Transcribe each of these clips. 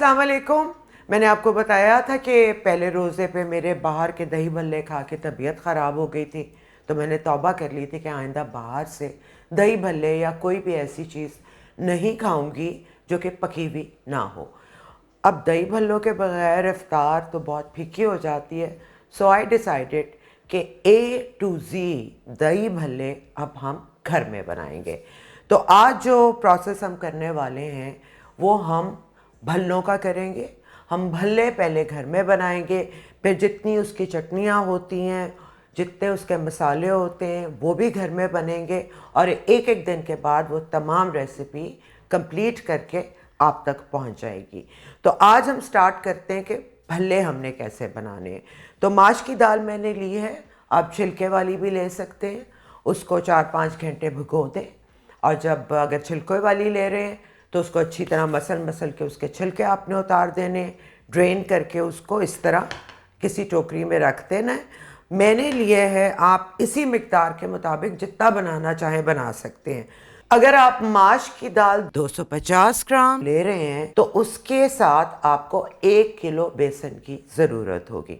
अस्सलाम वालेकुम। मैंने आपको बताया था कि पहले रोज़े पे मेरे बाहर के दही भल्ले खा के तबीयत ख़राब हो गई थी, तो मैंने तौबा कर ली थी कि आइंदा बाहर से दही भल्ले या कोई भी ऐसी चीज़ नहीं खाऊंगी जो कि पकी हुई ना हो। अब दही भल्लों के बगैर इफ्तार तो बहुत फीकी हो जाती है, सो आई डिसाइडेड कि A to Z दही भल्ले अब हम घर में बनाएंगे। तो आज जो प्रोसेस हम करने वाले हैं वो हम भल्लों का करेंगे। हम भल्ले पहले घर में बनाएंगे, फिर जितनी उसकी चटनियाँ होती हैं, जितने उसके मसाले होते हैं वो भी घर में बनेंगे, और एक एक दिन के बाद वो तमाम रेसिपी कंप्लीट करके आप तक पहुंच जाएगी। तो आज हम स्टार्ट करते हैं कि भल्ले हमने कैसे बनाने हैं। तो माश की दाल मैंने ली है, आप छिलके वाली भी ले सकते हैं। उसको 4-5 घंटे भिगो दें, और जब अगर छिलके वाली ले रहे हैं तो उसको अच्छी तरह मसल के उसके छिलके आपने उतार देने, ड्रेन करके उसको इस तरह किसी टोकरी में रख देना है। मैंने लिए है, आप इसी मिकदार के मुताबिक जितना बनाना चाहें बना सकते हैं। अगर आप माश की दाल 250 ग्राम ले रहे हैं तो उसके साथ आपको 1 किलो बेसन की ज़रूरत होगी।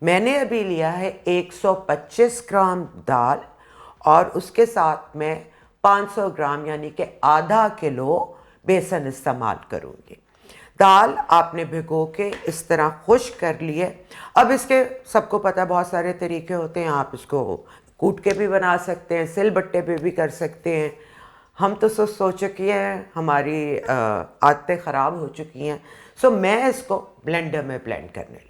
मैंने अभी लिया है 125 ग्राम दाल, और उसके साथ मैं 500 ग्राम यानी कि आधा किलो बेसन इस्तेमाल करूँगी। दाल आपने भिगो के इस तरह खुश्क कर लिए। अब इसके सबको पता बहुत सारे तरीके होते हैं, आप इसको कूट के भी बना सकते हैं, सिल बट्टे पे भी कर सकते हैं। हम तो सोच चुकी हैं, हमारी आदतें ख़राब हो चुकी हैं, सो मैं इसको ब्लेंडर में ब्लेंड करने लगी।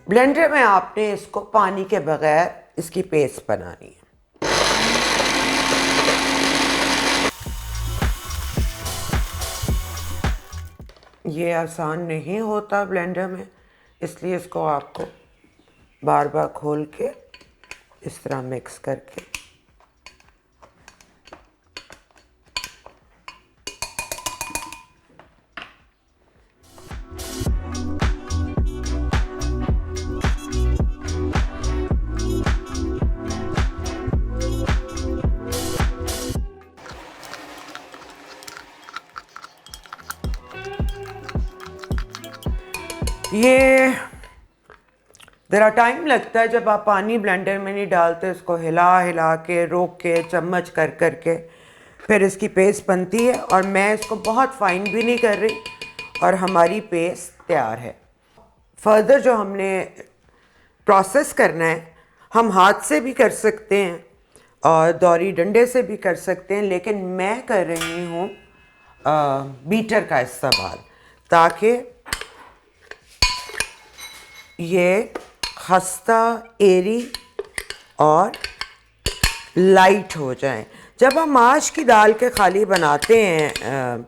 ब्लेंडर में आपने इसको पानी के बगैर इसकी पेस्ट बनानी है। ये आसान नहीं होता ब्लेंडर में, इसलिए इसको आपको बार बार खोल के इस तरह मिक्स करके ये ज़रा टाइम लगता है जब आप पानी ब्लेंडर में नहीं डालते, इसको हिला हिला के रोक के चम्मच कर कर के फिर इसकी पेस्ट बनती है। और मैं इसको बहुत फाइन भी नहीं कर रही, और हमारी पेस्ट तैयार है। फर्दर जो हमने प्रोसेस करना है, हम हाथ से भी कर सकते हैं और दौरी डंडे से भी कर सकते हैं, लेकिन मैं कर रही हूँ बीटर का इस्तेमाल, ताकि ये खस्ता, एरी और लाइट हो जाए। जब हम माश की दाल के खाली बनाते हैं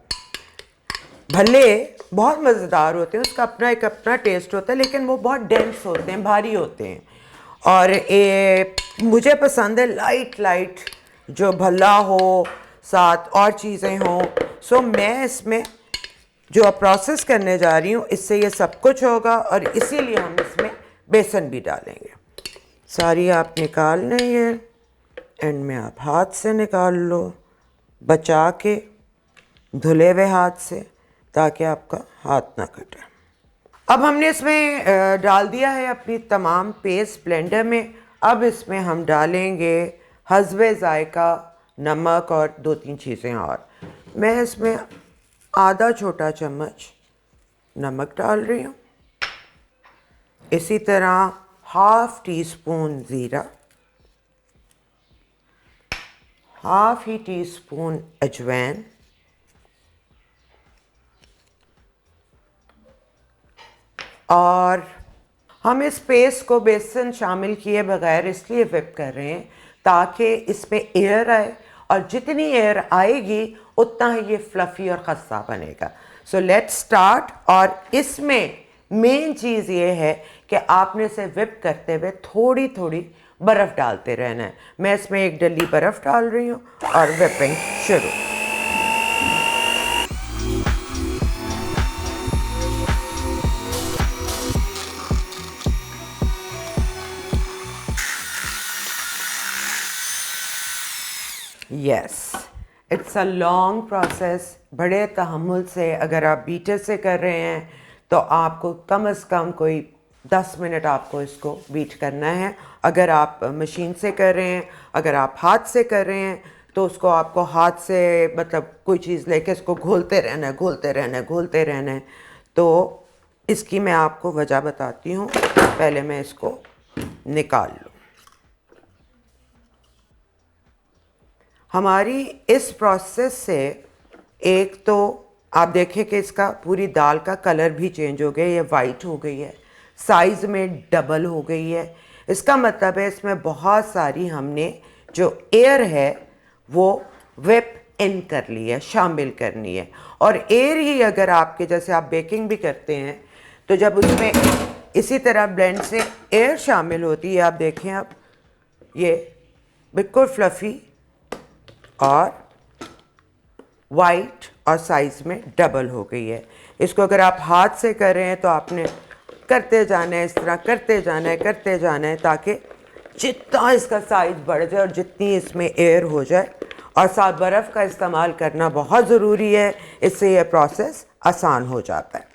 भल्ले बहुत मज़ेदार होते हैं, उसका अपना एक अपना टेस्ट होता है, लेकिन वो बहुत डेंस होते हैं, भारी होते हैं। और मुझे पसंद है लाइट लाइट जो भल्ला हो, साथ और चीज़ें हों। सो मैं इसमें जो प्रोसेस करने जा रही हूँ इससे ये सब कुछ होगा, और इसीलिए हम इसमें बेसन भी डालेंगे। सारी आप निकाल नहीं है, एंड में आप हाथ से निकाल लो, बचा के धुले हुए हाथ से, ताकि आपका हाथ ना कटे। अब हमने इसमें डाल दिया है अपनी तमाम पेस्ट ब्लेंडर में। अब इसमें हम डालेंगे हस्बे ज़ायका नमक और 2-3 चीज़ें और। मैं इसमें आधा छोटा चम्मच नमक डाल रही हूँ, इसी तरह ½ टीस्पून ज़ीरा, ½ ही टीस्पून अजवाइन, और हम इस पेस्ट को बेसन शामिल किए बगैर इसलिए व्हिप कर रहे हैं ताकि इसमें एयर आए, और जितनी एयर आएगी उतना ही ये फ्लफ़ी और खस्ता बनेगा। So let's start. और इसमें मेन चीज़ ये है कि आपने इसे व्हिप करते हुए थोड़ी थोड़ी बर्फ़ डालते रहना है। मैं इसमें 1 डली बर्फ़ डाल रही हूँ और व्हिपिंग शुरू। Yes, it's a long process. बड़े तहम्मुल से अगर आप बीटर से कर रहे हैं तो आपको कम से कम कोई 10 मिनट आपको इसको बीट करना है। अगर आप मशीन से कर रहे हैं, अगर आप हाथ से कर रहे हैं तो उसको आपको हाथ से मतलब कोई चीज़ लेके इसको घोलते रहना है, घोलते रहना है, घोलते रहना है। तो इसकी मैं आपको वजह बताती हूँ। पहले मैं इसको निकाल लूँ। हमारी इस प्रोसेस से एक तो आप देखें कि इसका पूरी दाल का कलर भी चेंज हो गया, ये वाइट हो गई है, साइज़ में डबल हो गई है। इसका मतलब है इसमें बहुत सारी हमने जो एयर है वो विप इन कर ली है, शामिल करनी है। और एयर ही अगर आपके जैसे आप बेकिंग भी करते हैं तो जब उसमें इसी तरह ब्लेंड से एयर शामिल होती है, आप देखें आप ये बिल्कुल फ्लफ़ी और वाइट और साइज़ में डबल हो गई है। इसको अगर आप हाथ से कर रहे हैं तो आपने करते जाना है, इस तरह करते जाना है, करते जाना है, ताकि जितना इसका साइज़ बढ़ जाए और जितनी इसमें एयर हो जाए। और साथ बर्फ़ का इस्तेमाल करना बहुत ज़रूरी है, इससे यह प्रोसेस आसान हो जाता है।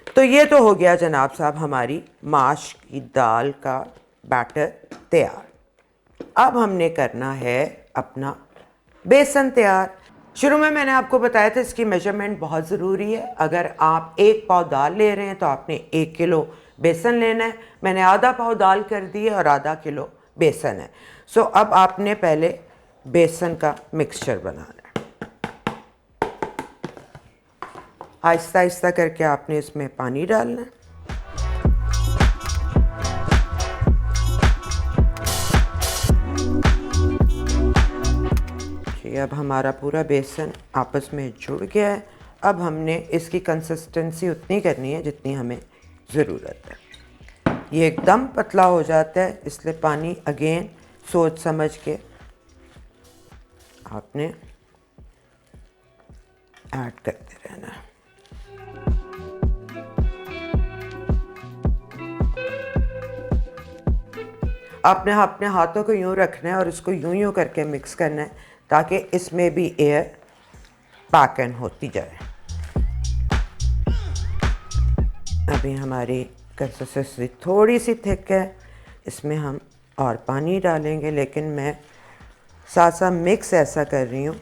तो ये तो हो गया जनाब साहब हमारी माश की दाल का बैटर तैयार। अब हमने करना है अपना बेसन तैयार। शुरू में मैंने आपको बताया था इसकी मेजरमेंट बहुत ज़रूरी है। अगर आप 1 पाव दाल ले रहे हैं तो आपने 1 किलो बेसन लेना है। मैंने आधा पाव दाल कर दी है और आधा किलो बेसन है। सो अब आपने पहले बेसन का मिक्सचर बनाना है। आहिस्ता आहिस्ता करके आपने इसमें पानी डालना है। अब हमारा पूरा बेसन आपस में जुड़ गया है। अब हमने इसकी कंसिस्टेंसी उतनी करनी है जितनी हमें ज़रूरत है। ये एकदम पतला हो जाता है, इसलिए पानी अगेन सोच समझ के आपने ऐड करते रहना है। आपने अपने हाथों को यूँ रखना है और इसको यूँ करके मिक्स करना है ताकि इसमें भी एयर पैक इन होती जाए। अभी हमारी कंसिस्टेंसी थोड़ी सी थिक है, इसमें हम और पानी डालेंगे, लेकिन मैं साथ साथ मिक्स ऐसा कर रही हूँ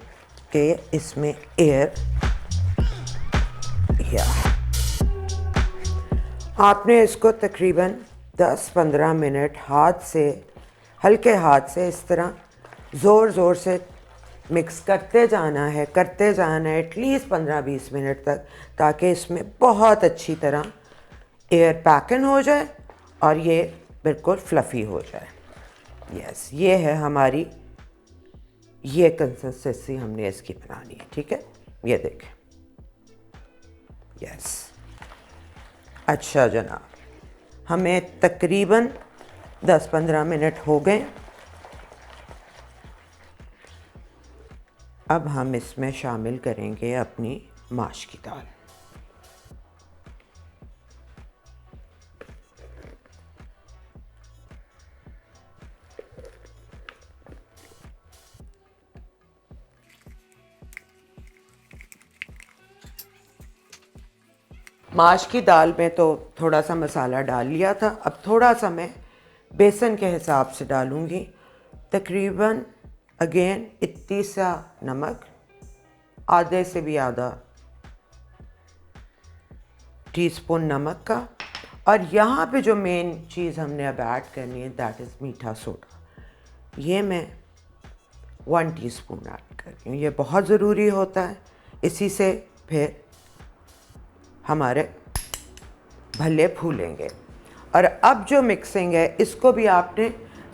कि इसमें एयर या आपने इसको तकरीबन 10-15 मिनट हाथ से, हल्के हाथ से इस तरह ज़ोर ज़ोर से मिक्स करते जाना है, करते जाना है एटलीस्ट 15-20 मिनट तक, ताकि इसमें बहुत अच्छी तरह एयर पैकन हो जाए और ये बिल्कुल फ्लफ़ी हो जाए। यस, ये है हमारी, ये कंसिस्टेंसी हमने इसकी बनानी है। ठीक है, ये देखें। यस, अच्छा जनाब, हमें तकरीबन 10-15 मिनट हो गए। अब हम इसमें शामिल करेंगे अपनी माश की दाल। माश की दाल में तो थोड़ा सा मसाला डाल लिया था, अब थोड़ा सा मैं बेसन के हिसाब से डालूँगी। तकरीबन अगेन इतनी सा नमक, आधे से भी आधा टीस्पून नमक का। और यहाँ पे जो मेन चीज़ हमने अब ऐड करनी है दैट इज़ मीठा सोडा। ये मैं 1 टीस्पून ऐड कर रही हूँ, ये बहुत ज़रूरी होता है, इसी से फिर हमारे भल्ले फूलेंगे। और अब जो मिक्सिंग है इसको भी आपने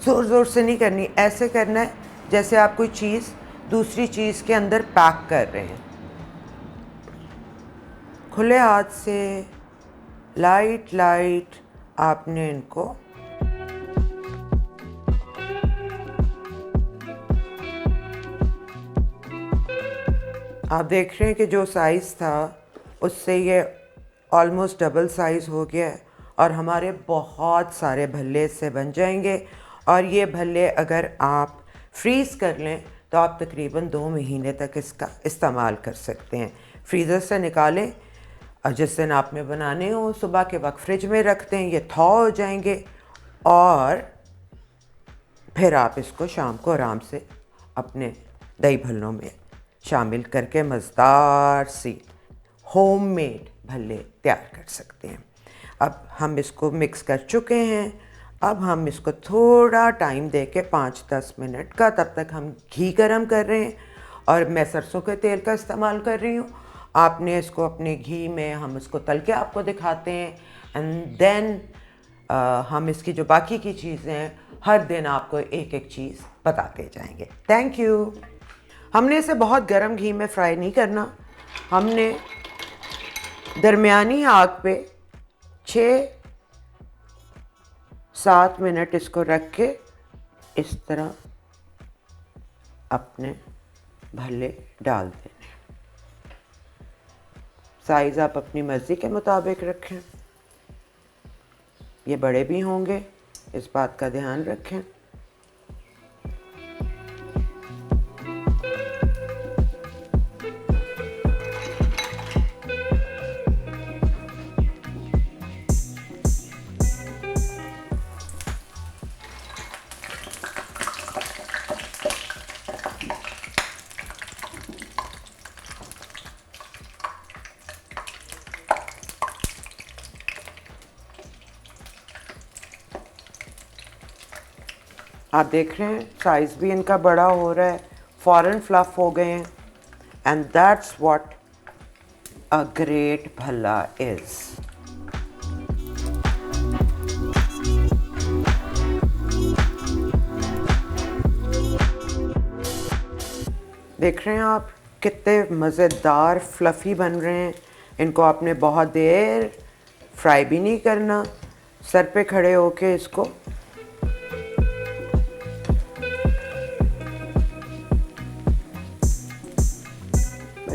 ज़ोर ज़ोर से नहीं करनी, ऐसे करना है जैसे आप कोई चीज़ दूसरी चीज़ के अंदर पैक कर रहे हैं। खुले हाथ से लाइट लाइट आपने इनको आप देख रहे हैं कि जो साइज़ था उससे ये ऑलमोस्ट डबल साइज़ हो गया है और हमारे बहुत सारे भल्ले इससे बन जाएंगे। और ये भल्ले अगर आप फ्रीज़ कर लें तो आप तकरीबन 2 महीने तक इसका इस्तेमाल कर सकते हैं। फ्रीज़र से निकालें और जिस दिन आपने बनाने हो सुबह के वक्त फ्रिज में रख दें, ये थॉ हो जाएंगे और फिर आप इसको शाम को आराम से अपने दही भल्लों में शामिल करके मज़ेदार सी होममेड भल्ले तैयार कर सकते हैं। अब हम इसको मिक्स कर चुके हैं। अब हम इसको थोड़ा टाइम दे के 5-10 मिनट का, तब तक हम घी गरम कर रहे हैं और मैं सरसों के तेल का इस्तेमाल कर रही हूँ। आपने इसको अपने घी में, हम इसको तल के आपको दिखाते हैं एंड देन हम इसकी जो बाकी की चीज़ें हैं हर दिन आपको एक एक चीज़ बताते जाएंगे। Thank you. हमने इसे बहुत गर्म घी में फ्राई नहीं करना, हमने दरमियानी आग पे 6-7 मिनट इसको रख के इस तरह अपने भल्ले डाल देने। साइज़ आप अपनी मर्ज़ी के मुताबिक रखें, ये बड़े भी होंगे, इस बात का ध्यान रखें। आप देख रहे हैं साइज़ भी इनका बड़ा हो रहा है, फ़ौरन फ्लफ़ हो गए हैं and that's what a great Bhalla is. देख रहे हैं आप कितने मज़ेदार फ्लफ़ी बन रहे हैं। इनको आपने बहुत देर फ्राई भी नहीं करना, सर पे खड़े होके इसको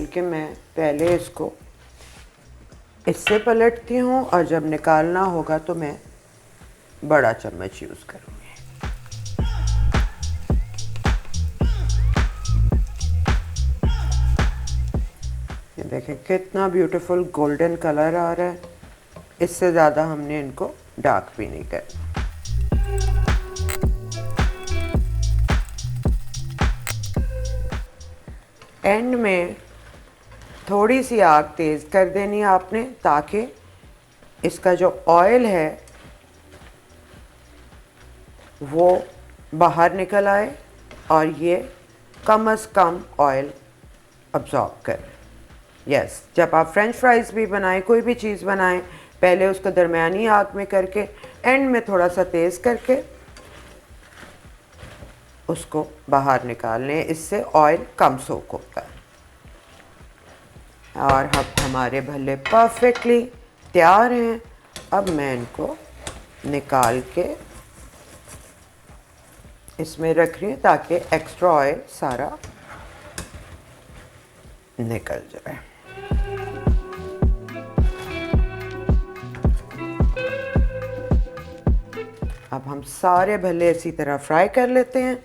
कि मैं पहले इसको इससे पलटती हूँ और जब निकालना होगा तो मैं बड़ा चम्मच यूज़ करूँगी। ये देखें कितना ब्यूटीफुल गोल्डन कलर आ रहा है। इससे ज़्यादा हमने इनको डार्क भी नहीं करना। एंड में थोड़ी सी आग तेज़ कर देनी है आपने, ताकि इसका जो ऑयल है वो बाहर निकल आए और ये कम से कम ऑयल अब्ज़ॉर्ब करे। यस, जब आप फ्रेंच फ्राइज़ भी बनाएं, कोई भी चीज़ बनाएं, पहले उसको दरमियानी आग में करके एंड में थोड़ा सा तेज़ करके उसको बाहर निकाल लें, इससे ऑयल कम सोख होता है। और अब हमारे भल्ले परफेक्टली तैयार हैं। अब मैं इनको निकाल के इसमें रख रही हूँ ताकि एक्स्ट्रा ऑयल सारा निकल जाए। अब हम सारे भल्ले इसी तरह फ्राई कर लेते हैं।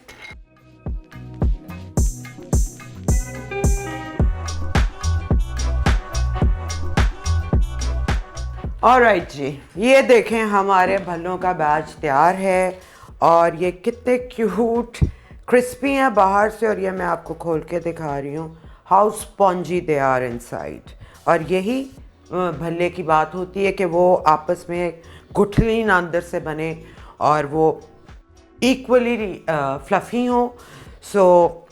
ऑलराइट जी, ये देखें हमारे भल्लों का बैच तैयार है और ये कितने क्यूट क्रिस्पी हैं बाहर से, और ये मैं आपको खोल के दिखा रही हूँ how spongy they are inside. और यही भल्ले की बात होती है कि वो आपस में गुठली ना अंदर से बने और वो इक्वली फ्लफ़ी हो। सो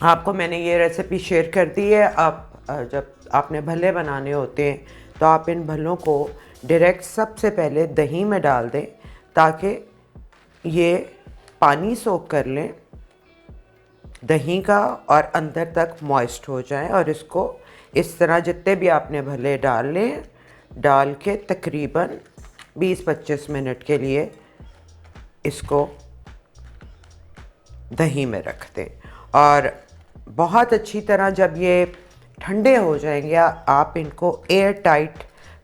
आपको मैंने ये रेसिपी शेयर कर दी है। आप जब आपने भल्ले बनाने होते हैं तो आप इन भल्लों को डायरेक्ट सबसे पहले दही में डाल दें ताकि ये पानी सोख कर लें दही का और अंदर तक मॉइस्ट हो जाए। और इसको इस तरह जितने भी आपने भल्ले डाल लें, डाल के तकरीबन 20-25 मिनट के लिए इसको दही में रख दें। और बहुत अच्छी तरह जब ये ठंडे हो जाएंगे आप इनको एयर टाइट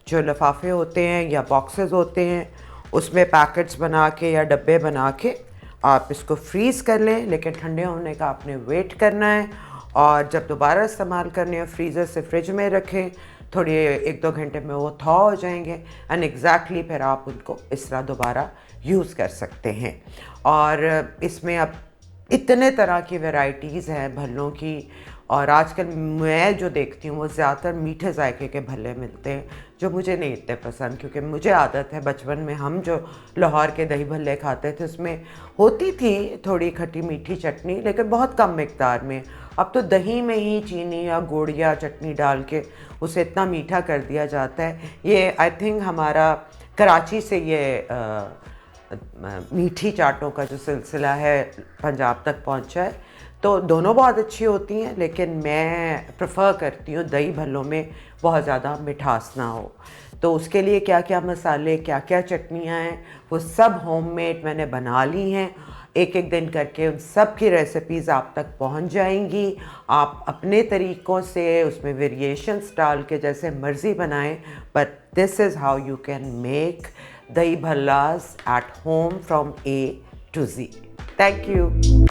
जो लिफाफे होते हैं या बॉक्सेस होते हैं उसमें पैकेट्स बना के या डब्बे बना के आप इसको फ्रीज़ कर लें, लेकिन ठंडे होने का आपने वेट करना है। और जब दोबारा इस्तेमाल करने हो फ्रीज़र से फ्रिज में रखें, थोड़ी 1-2 घंटे में वो थॉ हो जाएंगे एंड एग्जैक्टली फिर आप उनको इस तरह दोबारा यूज़ कर सकते हैं। और इसमें अब इतने तरह की वैरायटीज़ हैं भल्लों की, और आजकल मैं जो देखती हूँ वो ज़्यादातर मीठे जायके के भल्ले मिलते हैं, जो मुझे नहीं इतने पसंद, क्योंकि मुझे आदत है बचपन में हम जो लाहौर के दही भल्ले खाते थे उसमें होती थी थोड़ी खट्टी मीठी चटनी, लेकिन बहुत कम मिकदार में। अब तो दही में ही चीनी या गुड़ या चटनी डाल के उसे इतना मीठा कर दिया जाता है। ये आई थिंक हमारा कराची से ये मीठी चाटों का जो सिलसिला है पंजाब तक पहुंचा है। तो दोनों बहुत अच्छी होती हैं, लेकिन मैं प्रेफर करती हूँ दही भल्लों में बहुत ज़्यादा मिठास ना हो। तो उसके लिए क्या क्या मसाले, क्या क्या चटनियाँ हैं, वो सब होममेड मैंने बना ली हैं। एक एक दिन करके उन सब की रेसिपीज़ आप तक पहुंच जाएंगी। आप अपने तरीक़ों से उसमें वेरिएशंस डाल के जैसे मर्ज़ी बनाएं, but this is how you can make dahi bhallas at home from A to Z. Thank you.